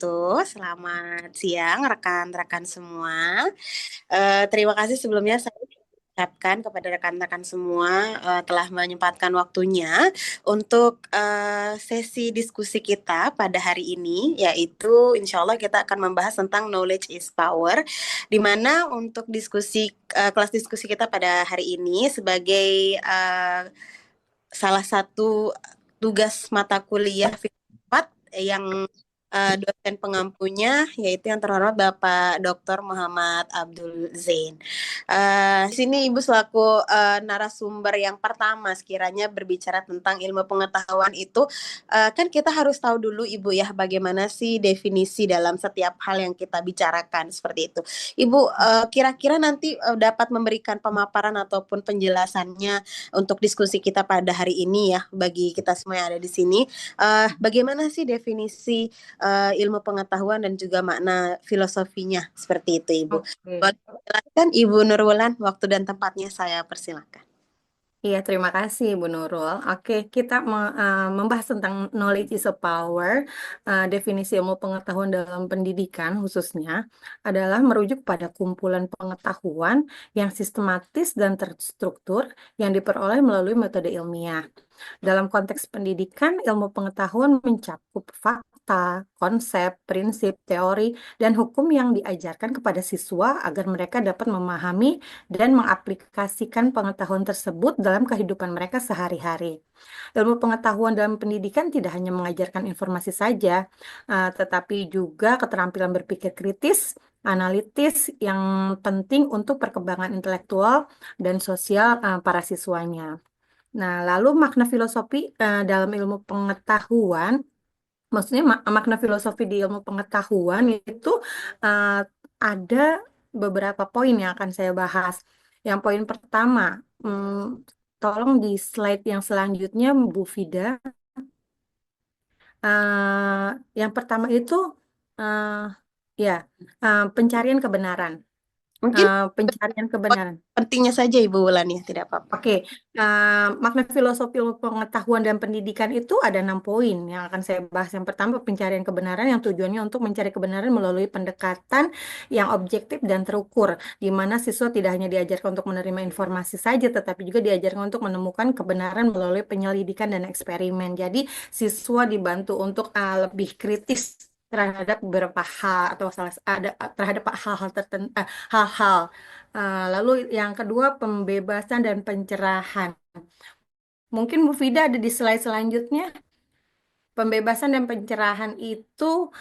wabarakatuh. Selamat siang rekan-rekan semua. Terima kasih sebelumnya saya ucapkan kepada rekan-rekan semua telah menyempatkan waktunya untuk sesi diskusi kita pada hari ini, yaitu insya Allah kita akan membahas tentang knowledge is power, di mana untuk kelas diskusi kita pada hari ini sebagai salah satu tugas mata kuliah filsafat yang dosen pengampunya yaitu yang terhormat Bapak Dr. Muhammad Abdul Zain. Di sini Ibu selaku narasumber yang pertama sekiranya berbicara tentang ilmu pengetahuan itu kan kita harus tahu dulu Ibu ya bagaimana sih definisi dalam setiap hal yang kita bicarakan seperti itu. Ibu kira-kira nanti dapat memberikan pemaparan ataupun penjelasannya untuk diskusi kita pada hari ini ya bagi kita semua yang ada di sini. Bagaimana sih definisi ilmu pengetahuan dan juga makna filosofinya seperti itu Ibu. Oke. Boleh silakan Ibu Nurwulan, waktu dan tempatnya saya persilakan. Iya, terima kasih Bu Nurul. Oke, kita membahas tentang knowledge is a power. Definisi ilmu pengetahuan dalam pendidikan khususnya adalah merujuk pada kumpulan pengetahuan yang sistematis dan terstruktur yang diperoleh melalui metode ilmiah. Dalam konteks pendidikan, ilmu pengetahuan mencakup fakta, konsep, prinsip, teori, dan hukum yang diajarkan kepada siswa agar mereka dapat memahami dan mengaplikasikan pengetahuan tersebut dalam kehidupan mereka sehari-hari. Ilmu pengetahuan dalam pendidikan tidak hanya mengajarkan informasi saja, tetapi juga keterampilan berpikir kritis, analitis yang penting untuk perkembangan intelektual dan sosial para siswanya. Nah, lalu makna filosofi dalam ilmu pengetahuan, maksudnya makna filosofi di ilmu pengetahuan itu eh, ada beberapa poin yang akan saya bahas. Yang poin pertama, tolong di slide yang selanjutnya, Bu Fida. Yang pertama itu, eh, ya, pencarian kebenaran. Mungkin Pencarian kebenaran. pentingnya saja Ibu Wulan ya, tidak apa-apa. Oke, makna filosofi ilmu pengetahuan dan pendidikan itu ada 6 poin yang akan saya bahas. Yang pertama, pencarian kebenaran yang tujuannya untuk mencari kebenaran melalui pendekatan yang objektif dan terukur, di mana siswa tidak hanya diajarkan untuk menerima informasi saja, tetapi juga diajarkan untuk menemukan kebenaran melalui penyelidikan dan eksperimen. Jadi, siswa dibantu untuk lebih kritis terhadap beberapa hal atau terhadap hal-hal tertentu, hal-hal. Lalu yang kedua, pembebasan dan pencerahan. Mungkin Bu Fida ada di slide selanjutnya. Pembebasan dan pencerahan itu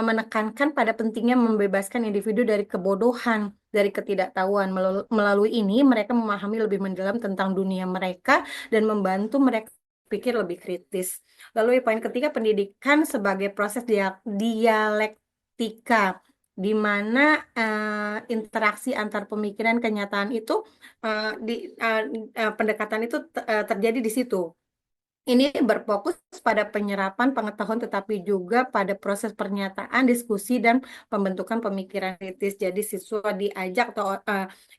menekankan pada pentingnya membebaskan individu dari kebodohan, dari ketidaktahuan. Melalui ini, mereka memahami lebih mendalam tentang dunia mereka dan membantu mereka pikir lebih kritis. Lalu poin ketiga, pendidikan sebagai proses dialektika, di mana interaksi antar pemikiran kenyataan itu pendekatan itu terjadi di situ. Ini berfokus pada penyerapan pengetahuan tetapi juga pada proses pernyataan, diskusi, dan pembentukan pemikiran kritis. Jadi siswa diajak atau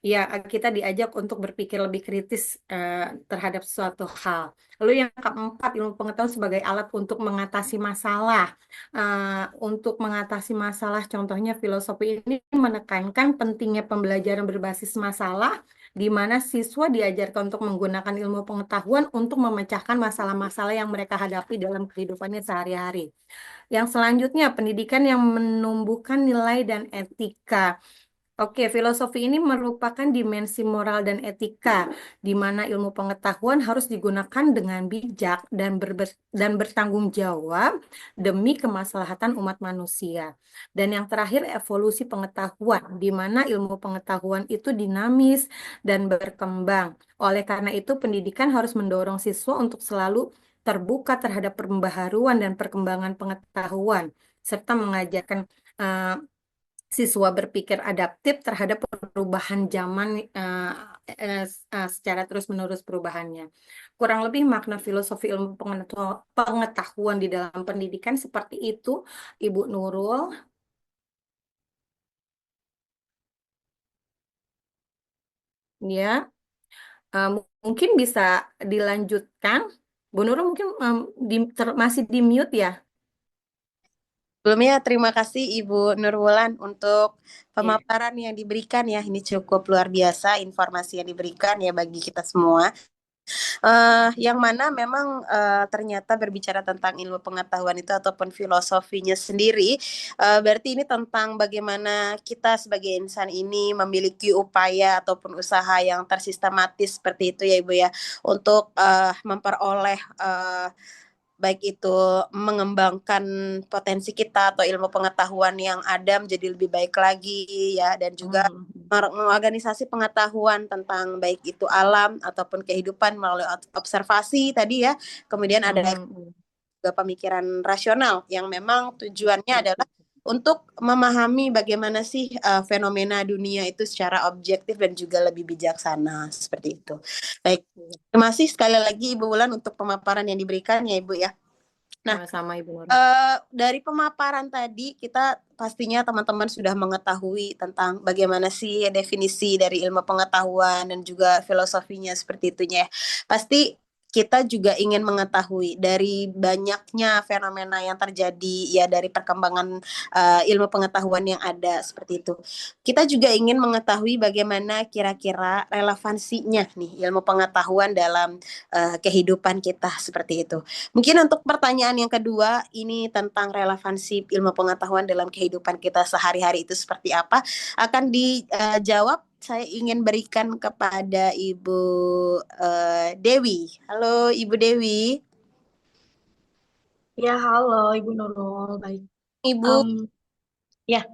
ya kita diajak untuk berpikir lebih kritis terhadap suatu hal. Lalu yang keempat, ilmu pengetahuan sebagai alat untuk mengatasi masalah. Untuk mengatasi masalah, contohnya filosofi ini menekankan pentingnya pembelajaran berbasis masalah di mana siswa diajarkan untuk menggunakan ilmu pengetahuan untuk memecahkan masalah-masalah yang mereka hadapi dalam kehidupannya sehari-hari. Yang selanjutnya, pendidikan yang menumbuhkan nilai dan etika. Oke, filosofi ini merupakan dimensi moral dan etika, di mana ilmu pengetahuan harus digunakan dengan bijak dan bertanggung jawab demi kemaslahatan umat manusia. Dan yang terakhir, evolusi pengetahuan, di mana ilmu pengetahuan itu dinamis dan berkembang. Oleh karena itu, pendidikan harus mendorong siswa untuk selalu terbuka terhadap pembaharuan dan perkembangan pengetahuan, serta mengajarkan eh, siswa berpikir adaptif terhadap perubahan zaman secara terus-menerus perubahannya. Kurang lebih makna filosofi ilmu pengetahuan di dalam pendidikan seperti itu, Ibu Nurul. Ya, mungkin bisa dilanjutkan. Bu Nurul mungkin masih di mute ya? Sebelumnya terima kasih Ibu Nurwulan untuk Iya. pemaparan yang diberikan ya. Ini cukup luar biasa informasi yang diberikan ya bagi kita semua. Yang mana memang ternyata berbicara tentang ilmu pengetahuan itu ataupun filosofinya sendiri, berarti ini tentang bagaimana kita sebagai insan ini memiliki upaya ataupun usaha yang tersistematis seperti itu ya Ibu ya, untuk memperoleh baik itu mengembangkan potensi kita atau ilmu pengetahuan yang ada menjadi lebih baik lagi ya, dan juga mengorganisasi pengetahuan tentang baik itu alam ataupun kehidupan melalui observasi tadi ya. Kemudian ada juga pemikiran rasional yang memang tujuannya adalah untuk memahami bagaimana sih fenomena dunia itu secara objektif dan juga lebih bijaksana seperti itu. Baik, terima kasih sekali lagi Ibu Wulan untuk pemaparan yang diberikan ya Ibu ya. Nah, Sama-sama Ibu Nur. dari pemaparan tadi kita pastinya teman-teman sudah mengetahui tentang bagaimana sih definisi dari ilmu pengetahuan dan juga filosofinya seperti itunya ya. Pasti kita juga ingin mengetahui dari banyaknya fenomena yang terjadi ya dari perkembangan ilmu pengetahuan yang ada seperti itu. Kita juga ingin mengetahui bagaimana kira-kira relevansinya nih ilmu pengetahuan dalam kehidupan kita seperti itu. Mungkin untuk pertanyaan yang kedua, ini tentang relevansi ilmu pengetahuan dalam kehidupan kita sehari-hari itu seperti apa, akan dijawab. Saya ingin berikan kepada Ibu Dewi. Halo Ibu Dewi. Ya, halo Ibu Nurul. Baik. Ibu, Ya,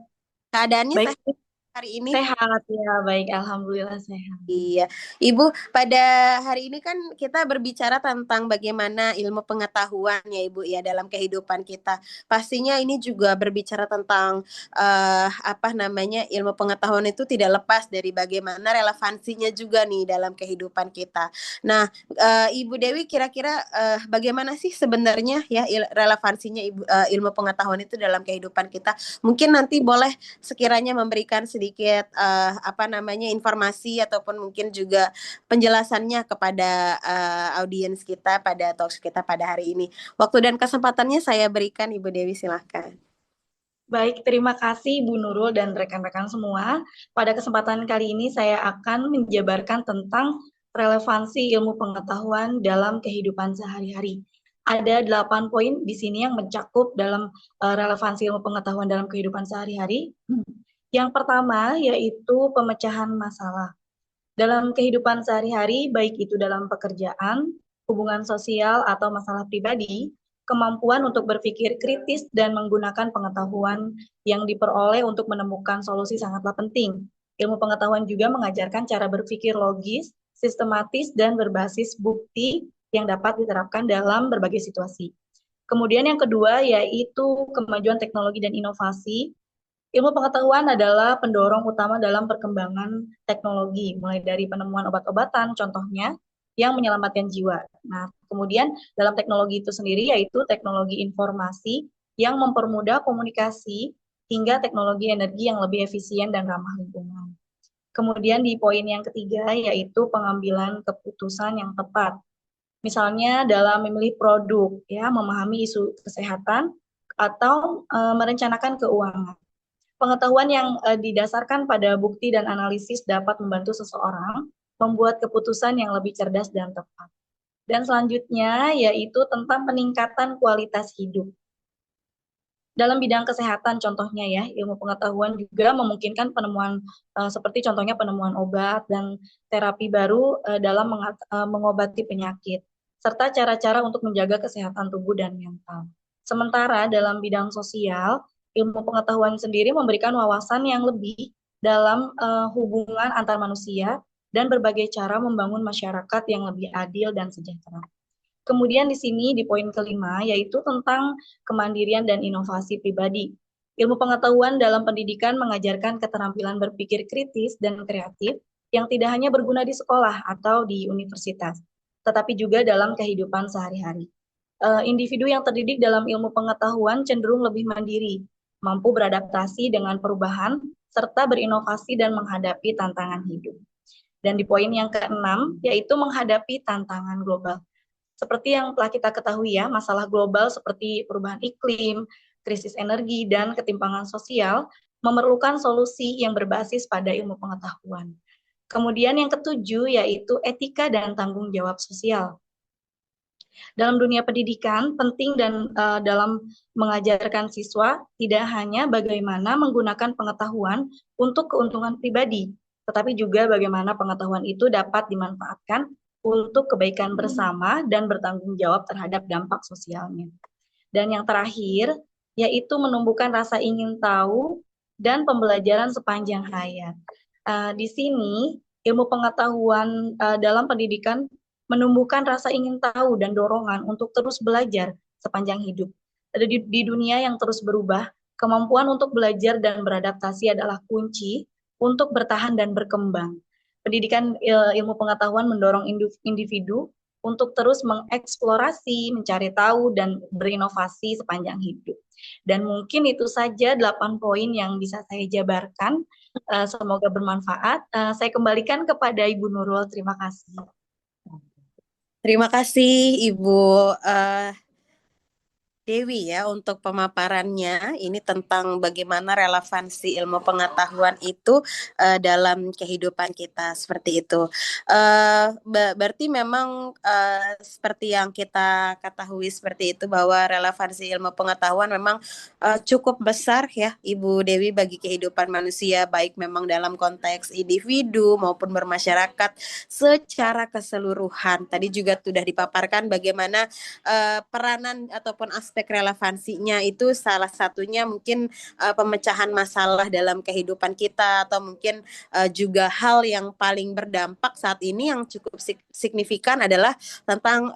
keadaannya baik. sehat hari ini? Sehat ya, baik. Alhamdulillah sehat. Iya, Ibu, pada hari ini kan kita berbicara tentang bagaimana ilmu pengetahuan ya Ibu ya dalam kehidupan kita. Pastinya ini juga berbicara tentang apa namanya ilmu pengetahuan itu tidak lepas dari bagaimana relevansinya juga nih dalam kehidupan kita. Nah, Ibu Dewi kira-kira bagaimana sih sebenarnya ya relevansinya ilmu pengetahuan itu dalam kehidupan kita? Mungkin nanti boleh sekiranya memberikan sedikit apa namanya informasi ataupun mungkin juga penjelasannya kepada audiens kita pada talks kita pada hari ini. Waktu dan kesempatannya saya berikan Ibu Dewi, silahkan. Baik, terima kasih Bu Nurul dan rekan-rekan semua. Pada kesempatan kali ini saya akan menjabarkan tentang relevansi ilmu pengetahuan dalam kehidupan sehari-hari. Ada 8 poin di sini yang mencakup dalam relevansi ilmu pengetahuan dalam kehidupan sehari-hari. Yang pertama yaitu pemecahan masalah. Dalam kehidupan sehari-hari, baik itu dalam pekerjaan, hubungan sosial, atau masalah pribadi, kemampuan untuk berpikir kritis dan menggunakan pengetahuan yang diperoleh untuk menemukan solusi sangatlah penting. Ilmu pengetahuan juga mengajarkan cara berpikir logis, sistematis, dan berbasis bukti yang dapat diterapkan dalam berbagai situasi. Kemudian yang kedua yaitu kemajuan teknologi dan inovasi. Ilmu pengetahuan adalah pendorong utama dalam perkembangan teknologi, mulai dari penemuan obat-obatan, contohnya, yang menyelamatkan jiwa. Nah, kemudian dalam teknologi itu sendiri yaitu teknologi informasi yang mempermudah komunikasi hingga teknologi energi yang lebih efisien dan ramah lingkungan. Kemudian di poin yang ketiga yaitu pengambilan keputusan yang tepat. Misalnya dalam memilih produk, ya, memahami isu kesehatan atau merencanakan keuangan. Pengetahuan yang didasarkan pada bukti dan analisis dapat membantu seseorang membuat keputusan yang lebih cerdas dan tepat. Dan selanjutnya yaitu tentang peningkatan kualitas hidup. Dalam bidang kesehatan contohnya ya, ilmu pengetahuan juga memungkinkan penemuan seperti contohnya penemuan obat dan terapi baru dalam mengobati penyakit, serta cara-cara untuk menjaga kesehatan tubuh dan mental. Sementara dalam bidang sosial, ilmu pengetahuan sendiri memberikan wawasan yang lebih dalam hubungan antar manusia dan berbagai cara membangun masyarakat yang lebih adil dan sejahtera. Kemudian di sini di poin kelima yaitu tentang kemandirian dan inovasi pribadi. Ilmu pengetahuan dalam pendidikan mengajarkan keterampilan berpikir kritis dan kreatif yang tidak hanya berguna di sekolah atau di universitas, tetapi juga dalam kehidupan sehari-hari. Individu yang terdidik dalam ilmu pengetahuan cenderung lebih mandiri, mampu beradaptasi dengan perubahan, serta berinovasi dan menghadapi tantangan hidup. Dan di poin yang keenam, yaitu menghadapi tantangan global. Seperti yang telah kita ketahui ya, masalah global seperti perubahan iklim, krisis energi, dan ketimpangan sosial memerlukan solusi yang berbasis pada ilmu pengetahuan. Kemudian yang ketujuh yaitu etika dan tanggung jawab sosial. Dalam dunia pendidikan, penting dan dalam mengajarkan siswa tidak hanya bagaimana menggunakan pengetahuan untuk keuntungan pribadi, tetapi juga bagaimana pengetahuan itu dapat dimanfaatkan untuk kebaikan bersama dan bertanggung jawab terhadap dampak sosialnya. Dan yang terakhir, yaitu menumbuhkan rasa ingin tahu dan pembelajaran sepanjang hayat. Di sini, ilmu pengetahuan dalam pendidikan menumbuhkan rasa ingin tahu dan dorongan untuk terus belajar sepanjang hidup. Di dunia yang terus berubah, kemampuan untuk belajar dan beradaptasi adalah kunci untuk bertahan dan berkembang. Pendidikan ilmu pengetahuan mendorong individu untuk terus mengeksplorasi, mencari tahu, dan berinovasi sepanjang hidup. Dan mungkin itu saja 8 poin yang bisa saya jabarkan. Semoga bermanfaat. Saya kembalikan kepada Ibu Nurul. Terima kasih. Terima kasih Ibu Dewi ya untuk pemaparannya ini tentang bagaimana relevansi ilmu pengetahuan itu dalam kehidupan kita seperti itu. Berarti memang seperti yang kita ketahui seperti itu bahwa relevansi ilmu pengetahuan memang cukup besar ya Ibu Dewi bagi kehidupan manusia baik memang dalam konteks individu maupun bermasyarakat secara keseluruhan. Tadi juga sudah dipaparkan bagaimana peranan ataupun aspek relevansinya itu salah satunya mungkin pemecahan masalah dalam kehidupan kita atau mungkin juga hal yang paling berdampak saat ini yang cukup signifikan adalah tentang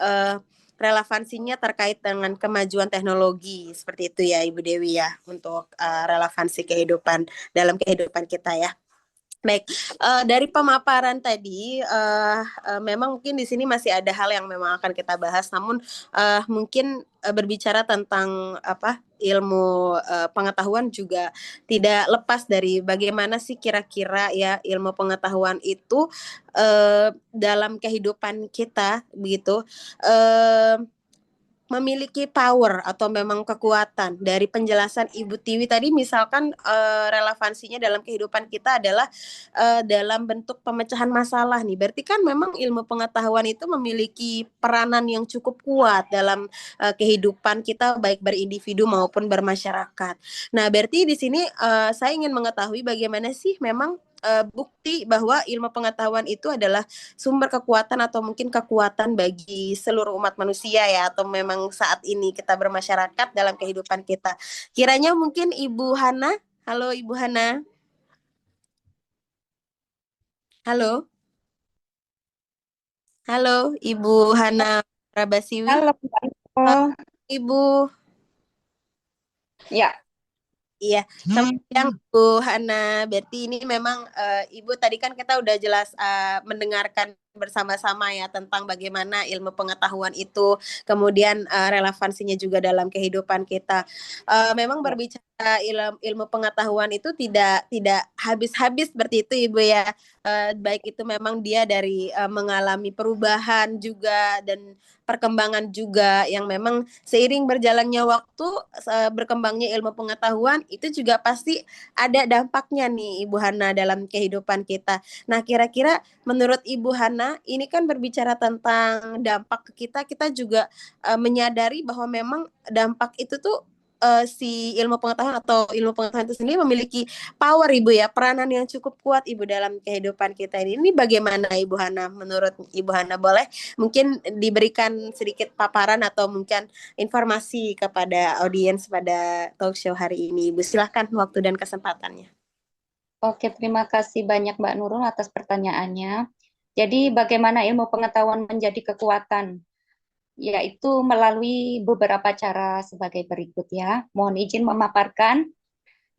relevansinya terkait dengan kemajuan teknologi seperti itu ya Ibu Dewi ya untuk relevansi kehidupan dalam kehidupan kita ya. Baik, dari pemaparan tadi, memang mungkin di sini masih ada hal yang memang akan kita bahas, namun mungkin berbicara tentang ilmu pengetahuan juga tidak lepas dari bagaimana sih kira-kira ya ilmu pengetahuan itu dalam kehidupan kita begitu. Memiliki power atau memang kekuatan dari penjelasan Ibu Tiwi tadi misalkan relevansinya dalam kehidupan kita adalah dalam bentuk pemecahan masalah nih. Berarti kan memang ilmu pengetahuan itu memiliki peranan yang cukup kuat dalam kehidupan kita baik berindividu maupun bermasyarakat. Nah, berarti di sini saya ingin mengetahui bagaimana sih memang bukti bahwa ilmu pengetahuan itu adalah sumber kekuatan atau mungkin kekuatan bagi seluruh umat manusia ya atau memang saat ini kita bermasyarakat dalam kehidupan kita. Kiranya mungkin Ibu Hana, halo Ibu Hana. Halo. Halo Ibu Hana Prabasiwi. Halo, Halo, Ibu. ya. Iya, selamat siang Bu Hana. Berarti ini memang Ibu tadi kan kita udah jelas mendengarkan bersama-sama ya tentang bagaimana ilmu pengetahuan itu, kemudian relevansinya juga dalam kehidupan kita. Memang berbicara ilmu pengetahuan itu tidak habis-habis seperti itu Ibu ya. Baik itu memang dia dari mengalami perubahan juga dan perkembangan juga yang memang seiring berjalannya waktu berkembangnya ilmu pengetahuan itu juga pasti ada dampaknya nih Ibu Hana dalam kehidupan kita. Nah, kira-kira menurut Ibu Hana ini kan berbicara tentang dampak ke kita, kita juga menyadari bahwa memang dampak itu tuh si ilmu pengetahuan atau ilmu pengetahuan itu sendiri memiliki power Ibu ya, peranan yang cukup kuat Ibu dalam kehidupan kita ini. Ini bagaimana Ibu Hana? Menurut Ibu Hana boleh mungkin diberikan sedikit paparan atau mungkin informasi kepada audiens pada talk show hari ini. Ibu silahkan waktu dan kesempatannya. Oke, terima kasih banyak Mbak Nurul atas pertanyaannya. Jadi bagaimana ilmu pengetahuan menjadi kekuatan? Yaitu melalui beberapa cara sebagai berikut ya. Mohon izin memaparkan.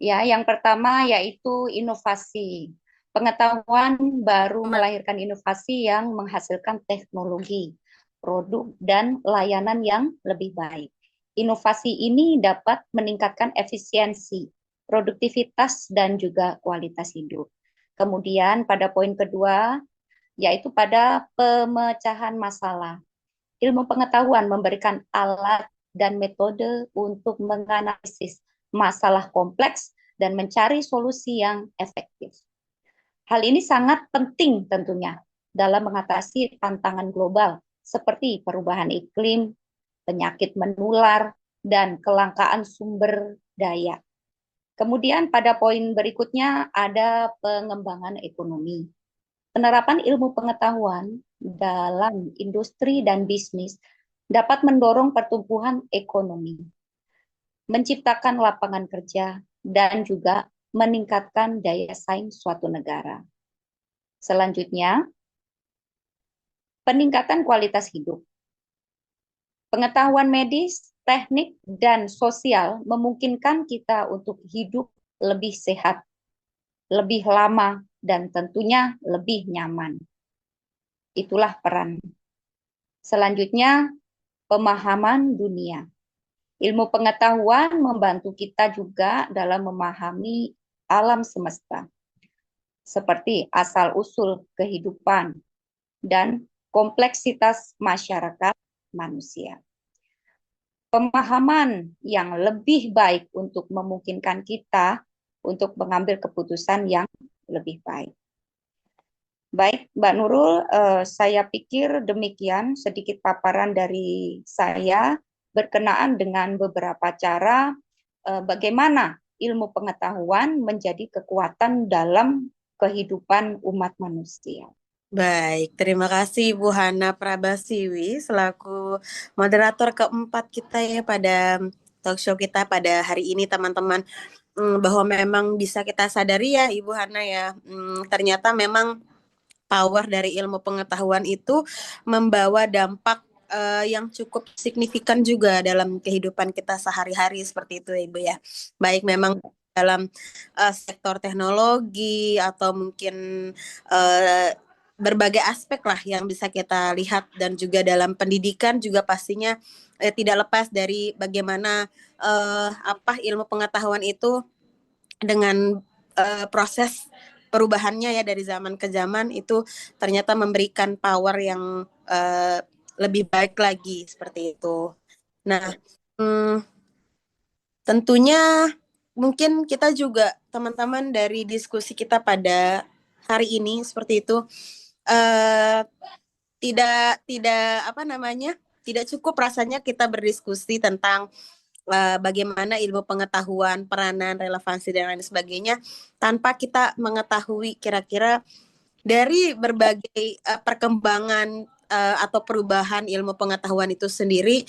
Ya, yang pertama yaitu inovasi. Pengetahuan baru melahirkan inovasi yang menghasilkan teknologi, produk, dan layanan yang lebih baik. Inovasi ini dapat meningkatkan efisiensi, produktivitas, dan juga kualitas hidup. Kemudian pada poin kedua, yaitu pada pemecahan masalah. Ilmu pengetahuan memberikan alat dan metode untuk menganalisis masalah kompleks dan mencari solusi yang efektif. Hal ini sangat penting tentunya dalam mengatasi tantangan global seperti perubahan iklim, penyakit menular, dan kelangkaan sumber daya. Kemudian pada poin berikutnya ada pengembangan ekonomi. Penerapan ilmu pengetahuan dalam industri dan bisnis dapat mendorong pertumbuhan ekonomi, menciptakan lapangan kerja, dan juga meningkatkan daya saing suatu negara. Selanjutnya, peningkatan kualitas hidup. Pengetahuan medis, teknik, dan sosial memungkinkan kita untuk hidup lebih sehat, lebih lama, dan tentunya lebih nyaman. Itulah peran. Selanjutnya, pemahaman dunia. Ilmu pengetahuan membantu kita juga dalam memahami alam semesta, seperti asal-usul kehidupan dan kompleksitas masyarakat manusia. Pemahaman yang lebih baik untuk memungkinkan kita untuk mengambil keputusan yang lebih baik. Baik, Mbak Nurul, saya pikir demikian sedikit paparan dari saya berkenaan dengan beberapa cara bagaimana ilmu pengetahuan menjadi kekuatan dalam kehidupan umat manusia. Baik, terima kasih Bu Hana Prabasiwi selaku moderator keempat kita ya pada talk show kita pada hari ini teman-teman. Bahwa memang bisa kita sadari ya Ibu Hana ya, ternyata memang power dari ilmu pengetahuan itu membawa dampak yang cukup signifikan juga dalam kehidupan kita sehari-hari seperti itu ya Ibu ya. Baik memang dalam sektor teknologi atau mungkin berbagai aspek lah yang bisa kita lihat, dan juga dalam pendidikan juga pastinya tidak lepas dari bagaimana ilmu pengetahuan itu dengan proses perubahannya ya dari zaman ke zaman itu ternyata memberikan power yang lebih baik lagi seperti itu. Nah, tentunya mungkin kita juga teman-teman dari diskusi kita pada hari ini seperti itu tidak cukup rasanya kita berdiskusi tentang bagaimana ilmu pengetahuan, peranan, relevansi dan lain sebagainya tanpa kita mengetahui kira-kira dari berbagai perkembangan atau perubahan ilmu pengetahuan itu sendiri,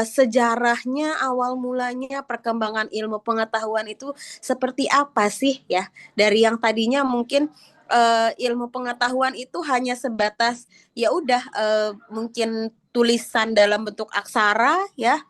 sejarahnya, awal mulanya perkembangan ilmu pengetahuan itu seperti apa sih ya, dari yang tadinya mungkin ilmu pengetahuan itu hanya sebatas ya udah mungkin tulisan dalam bentuk aksara ya.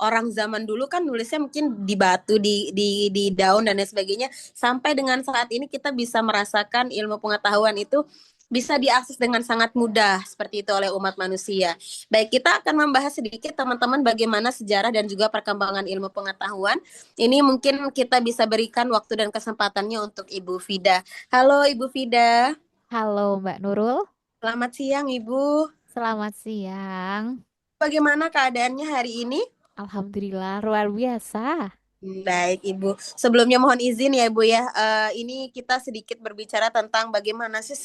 Orang zaman dulu kan nulisnya mungkin di batu, di daun dan lain sebagainya. Sampai dengan saat ini kita bisa merasakan ilmu pengetahuan itu bisa diakses dengan sangat mudah seperti itu oleh umat manusia. Baik, kita akan membahas sedikit teman-teman bagaimana sejarah dan juga perkembangan ilmu pengetahuan. Ini mungkin kita bisa berikan waktu dan kesempatannya untuk Ibu Fida. Halo Ibu Fida. Halo Mbak Nurul, Selamat siang Ibu. selamat siang. Bagaimana keadaannya hari ini? Alhamdulillah luar biasa. Baik Ibu, sebelumnya mohon izin ya Ibu ya, ini kita sedikit berbicara tentang bagaimana sih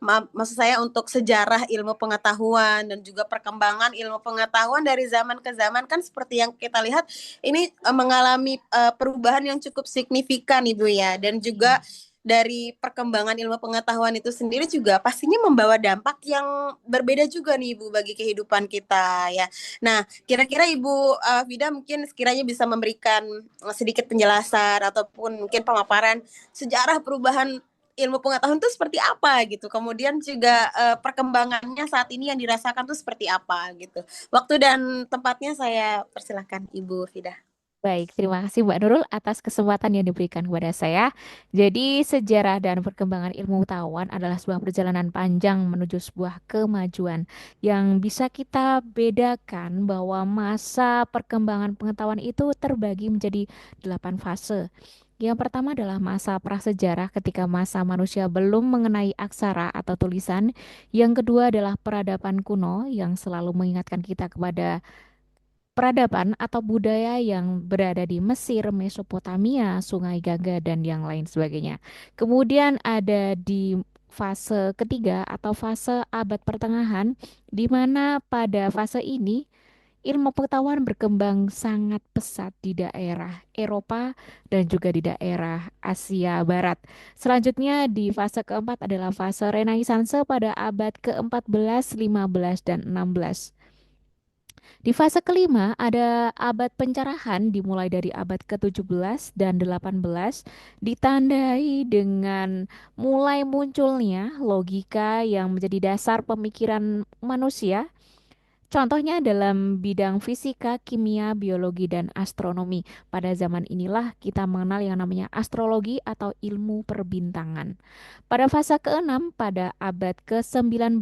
maksud saya untuk sejarah ilmu pengetahuan dan juga perkembangan ilmu pengetahuan dari zaman ke zaman. Kan seperti yang kita lihat ini mengalami perubahan yang cukup signifikan Ibu ya, dan juga dari perkembangan ilmu pengetahuan itu sendiri juga pastinya membawa dampak yang berbeda juga nih Ibu bagi kehidupan kita ya. Nah, kira-kira Ibu Vida mungkin sekiranya bisa memberikan sedikit penjelasan ataupun mungkin pemaparan sejarah perubahan ilmu pengetahuan itu seperti apa gitu. Kemudian juga perkembangannya saat ini yang dirasakan itu seperti apa gitu. Waktu dan tempatnya saya persilahkan Ibu Vida. Baik, terima kasih Mbak Nurul atas kesempatan yang diberikan kepada saya. Jadi, sejarah dan perkembangan ilmu pengetahuan adalah sebuah perjalanan panjang menuju sebuah kemajuan yang bisa kita bedakan bahwa masa perkembangan pengetahuan itu terbagi menjadi 8 fase. Yang pertama adalah masa prasejarah ketika masa manusia belum mengenai aksara atau tulisan. Yang kedua adalah peradaban kuno yang selalu mengingatkan kita kepada peradaban atau budaya yang berada di Mesir, Mesopotamia, Sungai Gaga, dan yang lain sebagainya. Kemudian ada di fase ketiga atau fase abad pertengahan, di mana pada fase ini ilmu pengetahuan berkembang sangat pesat di daerah Eropa dan juga di daerah Asia Barat. Selanjutnya di fase keempat adalah fase Renaissance pada abad ke-14, 15, dan 16. Di fase kelima ada abad pencerahan dimulai dari abad ke-17 dan 18 ditandai dengan mulai munculnya logika yang menjadi dasar pemikiran manusia. Contohnya dalam bidang fisika, kimia, biologi, dan astronomi. Pada zaman inilah kita mengenal yang namanya astrologi atau ilmu perbintangan. Pada fase keenam, pada abad ke-19,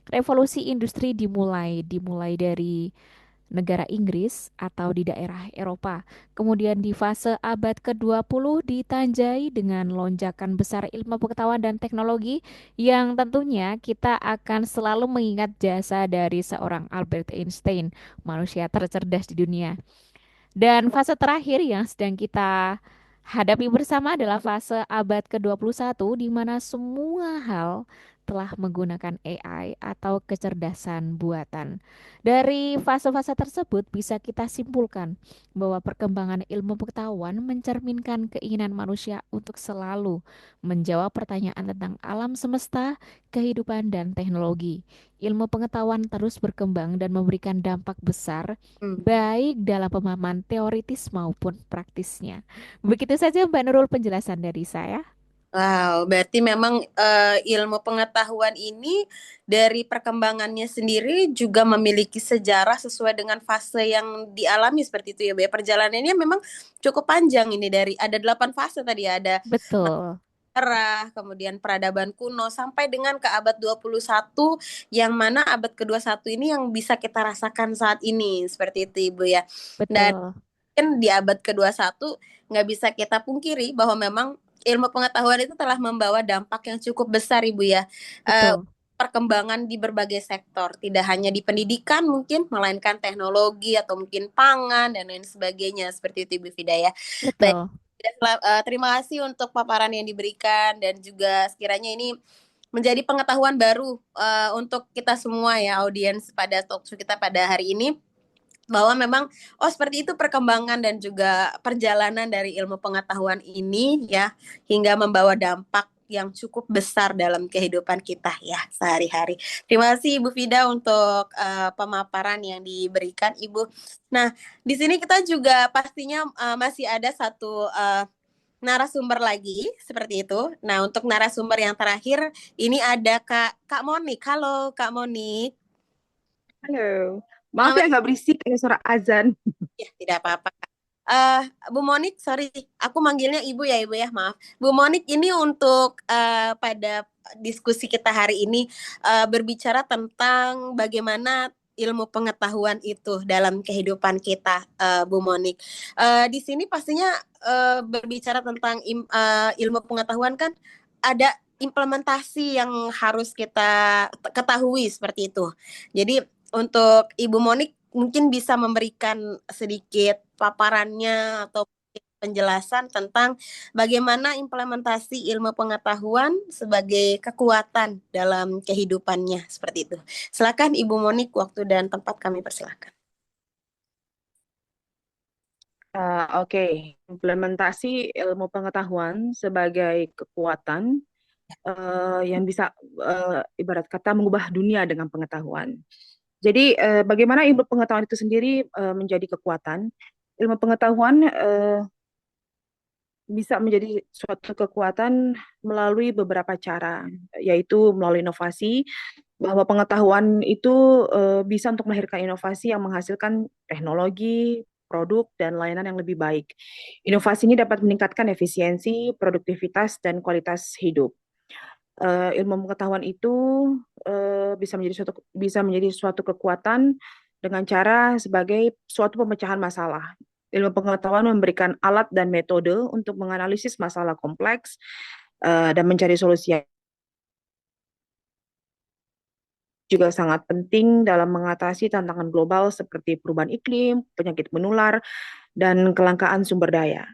revolusi industri dimulai dari negara Inggris atau di daerah Eropa. Kemudian di fase abad ke-20 ditanjai dengan lonjakan besar ilmu pengetahuan dan teknologi yang tentunya kita akan selalu mengingat jasa dari seorang Albert Einstein, manusia tercerdas di dunia. Dan fase terakhir yang sedang kita hadapi bersama adalah fase abad ke-21 di mana semua hal telah menggunakan AI atau kecerdasan buatan. Dari fase-fase tersebut bisa kita simpulkan bahwa perkembangan ilmu pengetahuan mencerminkan keinginan manusia untuk selalu menjawab pertanyaan tentang alam semesta, kehidupan, dan teknologi. Ilmu pengetahuan terus berkembang dan memberikan dampak besar Hmm. baik dalam pemahaman teoritis maupun praktisnya. Begitu saja Mbak Nurul penjelasan dari saya. Wow, berarti memang ilmu pengetahuan ini dari perkembangannya sendiri juga memiliki sejarah sesuai dengan fase yang dialami seperti itu ya, Bu. Perjalanannya memang cukup panjang ini dari ada 8 fase tadi ya, ada Betul, sejarah, kemudian peradaban kuno sampai dengan ke abad 21 yang mana abad ke-21 ini yang bisa kita rasakan saat ini seperti itu Ibu ya. Dan betul, mungkin di abad ke-21 nggak bisa kita pungkiri bahwa memang ilmu pengetahuan itu telah membawa dampak yang cukup besar Ibu ya. Eh, betul, Perkembangan di berbagai sektor, tidak hanya di pendidikan mungkin, melainkan teknologi atau mungkin pangan dan lain sebagainya seperti itu Ibu Fida ya. Baik, betul. terima kasih untuk paparan yang diberikan dan juga sekiranya ini menjadi pengetahuan baru untuk kita semua ya audiens pada talkshow kita pada hari ini bahwa memang oh seperti itu perkembangan dan juga perjalanan dari ilmu pengetahuan ini ya hingga membawa dampak yang cukup besar dalam kehidupan kita ya sehari-hari. Terima kasih Ibu Fida untuk pemaparan yang diberikan Ibu. Nah, di sini kita juga pastinya masih ada satu narasumber lagi seperti itu. Nah, untuk narasumber yang terakhir ini ada Kak Monik. Halo Kak Monik. Halo, maaf Selamat ya agak berisik, ada suara azan. ya, tidak apa-apa. Eh, Bu Monik, sorry, aku manggilnya Ibu ya, Ibu ya, maaf. Bu Monik, ini untuk pada diskusi kita hari ini berbicara tentang bagaimana ilmu pengetahuan itu dalam kehidupan kita, Bu Monik. Di sini pastinya berbicara tentang ilmu pengetahuan kan ada implementasi yang harus kita ketahui seperti itu. Jadi untuk Ibu Monik mungkin bisa memberikan sedikit paparannya atau penjelasan tentang bagaimana implementasi ilmu pengetahuan sebagai kekuatan dalam kehidupannya seperti itu. Silakan Ibu Monik, waktu dan tempat kami persilakan. Oke, implementasi ilmu pengetahuan sebagai kekuatan yang bisa ibarat kata mengubah dunia dengan pengetahuan. Jadi bagaimana ilmu pengetahuan itu sendiri menjadi kekuatan? Ilmu pengetahuan bisa menjadi suatu kekuatan melalui beberapa cara, yaitu melalui inovasi, bahwa pengetahuan itu bisa untuk melahirkan inovasi yang menghasilkan teknologi, produk, dan layanan yang lebih baik. Inovasi ini dapat meningkatkan efisiensi, produktivitas, dan kualitas hidup. Ilmu pengetahuan itu bisa menjadi suatu kekuatan dengan cara sebagai suatu pemecahan masalah. Ilmu pengetahuan memberikan alat dan metode untuk menganalisis masalah kompleks dan mencari solusi juga sangat penting dalam mengatasi tantangan global seperti perubahan iklim, penyakit menular, dan kelangkaan sumber daya.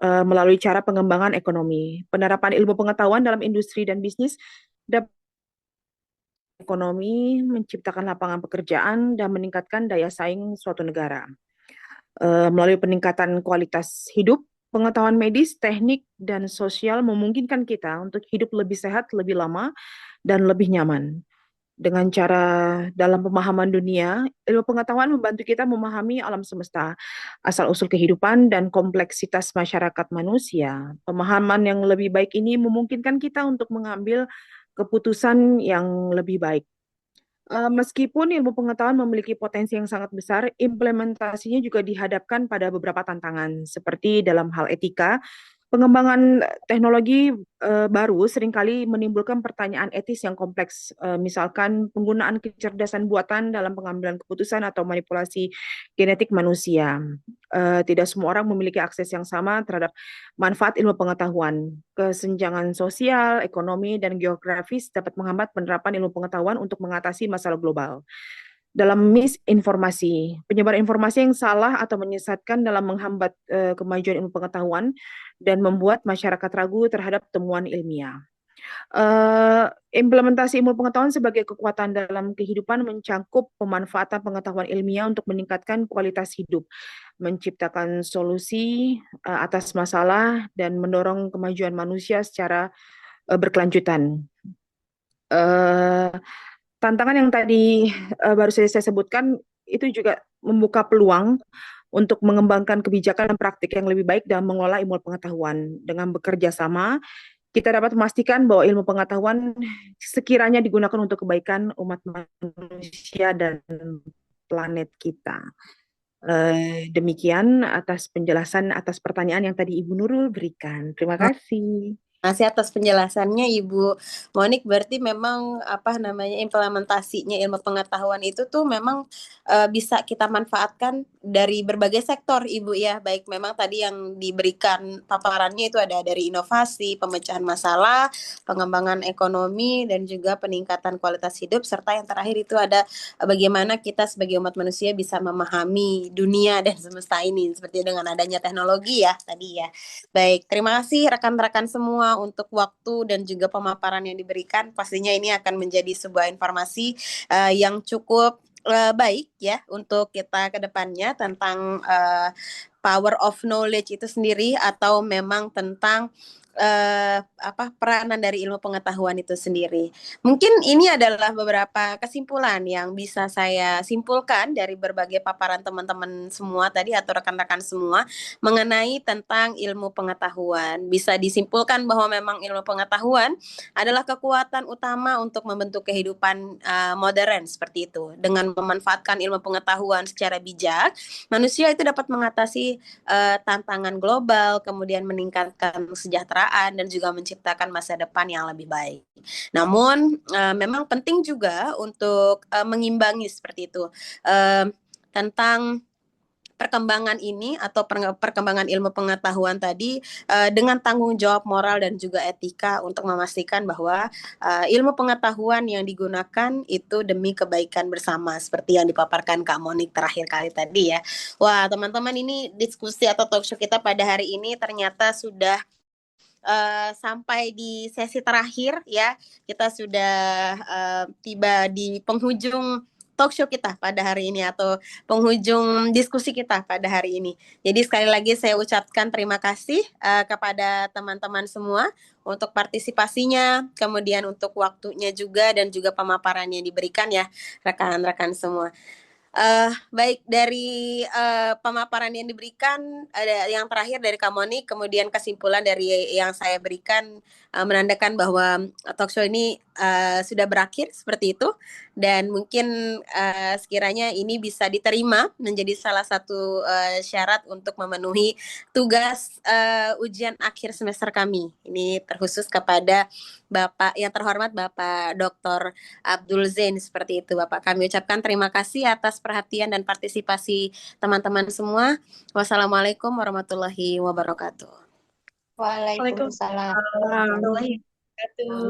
Melalui cara pengembangan ekonomi, penerapan ilmu pengetahuan dalam industri dan bisnis dapat ekonomi, menciptakan lapangan pekerjaan, dan meningkatkan daya saing suatu negara. Melalui peningkatan kualitas hidup, pengetahuan medis, teknik, dan sosial memungkinkan kita untuk hidup lebih sehat, lebih lama, dan lebih nyaman. Dengan cara dalam pemahaman dunia, ilmu pengetahuan membantu kita memahami alam semesta, asal-usul kehidupan, dan kompleksitas masyarakat manusia. Pemahaman yang lebih baik ini memungkinkan kita untuk mengambil keputusan yang lebih baik. Meskipun ilmu pengetahuan memiliki potensi yang sangat besar, implementasinya juga dihadapkan pada beberapa tantangan, seperti dalam hal etika. Pengembangan teknologi baru seringkali menimbulkan pertanyaan etis yang kompleks, misalkan penggunaan kecerdasan buatan dalam pengambilan keputusan atau manipulasi genetik manusia. Tidak semua orang memiliki akses yang sama terhadap manfaat ilmu pengetahuan. Kesenjangan sosial, ekonomi, dan geografis dapat menghambat penerapan ilmu pengetahuan untuk mengatasi masalah global. Dalam misinformasi, penyebaran informasi yang salah atau menyesatkan dalam menghambat kemajuan ilmu pengetahuan dan membuat masyarakat ragu terhadap temuan ilmiah. Implementasi ilmu pengetahuan sebagai kekuatan dalam kehidupan mencakup pemanfaatan pengetahuan ilmiah untuk meningkatkan kualitas hidup, menciptakan solusi atas masalah, dan mendorong kemajuan manusia secara berkelanjutan. Tantangan yang tadi baru saja saya sebutkan itu juga membuka peluang untuk mengembangkan kebijakan dan praktik yang lebih baik dalam mengelola ilmu pengetahuan. Dengan bekerja sama, kita dapat memastikan bahwa ilmu pengetahuan sekiranya digunakan untuk kebaikan umat manusia dan planet kita. Demikian atas penjelasan atas pertanyaan yang tadi Ibu Nurul berikan. Terima kasih. Masih atas penjelasannya Ibu Monik. Berarti memang implementasinya ilmu pengetahuan itu tuh memang bisa kita manfaatkan dari berbagai sektor Ibu ya. Baik memang tadi yang diberikan paparannya itu ada dari inovasi, pemecahan masalah, pengembangan ekonomi, dan juga peningkatan kualitas hidup, serta yang terakhir itu ada bagaimana kita sebagai umat manusia bisa memahami dunia dan semesta ini seperti dengan adanya teknologi ya tadi ya. Baik, terima kasih rekan-rekan semua untuk waktu dan juga pemaparan yang diberikan. Pastinya ini akan menjadi sebuah informasi yang cukup baik ya untuk kita ke depannya tentang power of knowledge itu sendiri, atau memang tentang peranan dari ilmu pengetahuan itu sendiri. Mungkin ini adalah beberapa kesimpulan yang bisa saya simpulkan dari berbagai paparan teman-teman semua tadi atau rekan-rekan semua mengenai tentang ilmu pengetahuan. Bisa disimpulkan bahwa memang ilmu pengetahuan adalah kekuatan utama untuk membentuk kehidupan modern seperti itu. Dengan memanfaatkan ilmu pengetahuan secara bijak, manusia itu dapat mengatasi tantangan global, kemudian meningkatkan kesejahteraan dan juga menciptakan masa depan yang lebih baik. Namun memang penting juga untuk mengimbangi seperti itu tentang perkembangan ini atau perkembangan ilmu pengetahuan tadi dengan tanggung jawab moral dan juga etika untuk memastikan bahwa ilmu pengetahuan yang digunakan itu demi kebaikan bersama seperti yang dipaparkan Kak Monik terakhir kali tadi ya. Wah, teman-teman, ini diskusi atau talkshow kita pada hari ini ternyata sudah sampai di sesi terakhir ya. Kita sudah tiba di penghujung talkshow kita pada hari ini atau penghujung diskusi kita pada hari ini. Jadi sekali lagi saya ucapkan terima kasih kepada teman-teman semua untuk partisipasinya, kemudian untuk waktunya juga dan juga pemaparan yang diberikan ya rekan-rekan semua. Baik, dari pemaparan yang diberikan, ada yang terakhir dari Kak Monik, kemudian kesimpulan dari yang saya berikan menandakan bahwa talkshow ini sudah berakhir seperti itu, dan mungkin sekiranya ini bisa diterima menjadi salah satu syarat untuk memenuhi tugas ujian akhir semester kami. Ini terkhusus kepada Bapak yang terhormat Bapak Dr. Abdul Zain seperti itu Bapak. Kami ucapkan terima kasih atas perhatian dan partisipasi teman-teman semua. Wassalamualaikum warahmatullahi wabarakatuh. Waalaikumsalam. Waalaikumsalam warahmatullahi wabarakatuh.